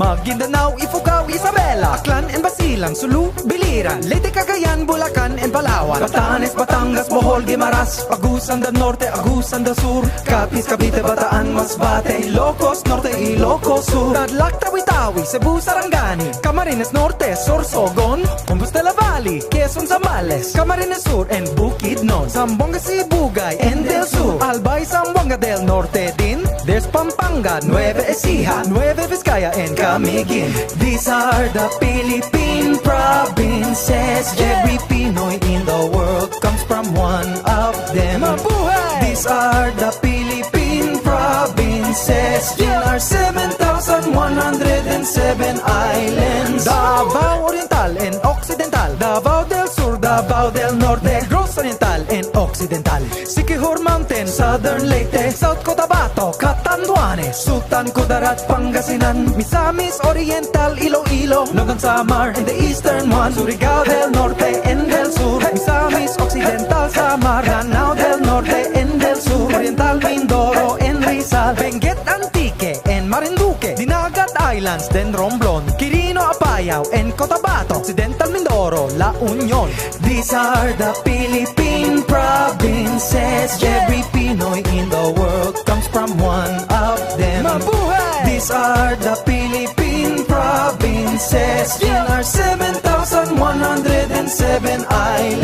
Maguindanao, Ifugao, Isabela, Aklan and Basilan, Sulu, Biliran, Leyte, Cagayan, Bulacan and Palawan, Batanes, Batangas, Bohol, Guimaras, Agusan del Norte, Agusan del Sur, Capiz, Cavite, Bataan, Masbate, Ilocos Norte, Ilocos Sur, Tarlac, Tawi-Tawi, Cebu, Sarangani, Camarines Norte, Sorsogon, Compostela Valley, Quezon, Zambales, Camarines Sur and Bukidnon, Zamboanga, Sibugay and Del Sur, Albay, Zamboanga del Norte din. There's Pampanga, Nueva Ecija, Nueva Vizcaya and Camiguin. These are the Philippine provinces. Every Pinoy in the world comes from one of them. Mabuhay! These are the Philippine provinces. In our 7,107 islands. Davao Oriental and Occidental, Davao del Sur, Davao del Norte, Negros Oriental and Occidental, Siquijor Mountain, Southern Leyte, South Cotabato, Catanduanes, Sultan Kudarat, Pangasinan, Misamis Oriental, Iloilo, Nogon Samar and the eastern one, Surigao del Norte and del Sur, Misamis Occidental, Samar, Lanao del Norte and del Sur, Oriental Mindoro and Rizal, Benguet Antique and Marinduque, Dinagat Islands, then Romblon, Quirino Apayao and Cotabato, Occidental Mindoro, La Union. These are the Philippine provinces. Every Pinoy in the world comes from one of them. Mabuhay! These are the Philippine provinces. In our 7,107 islands.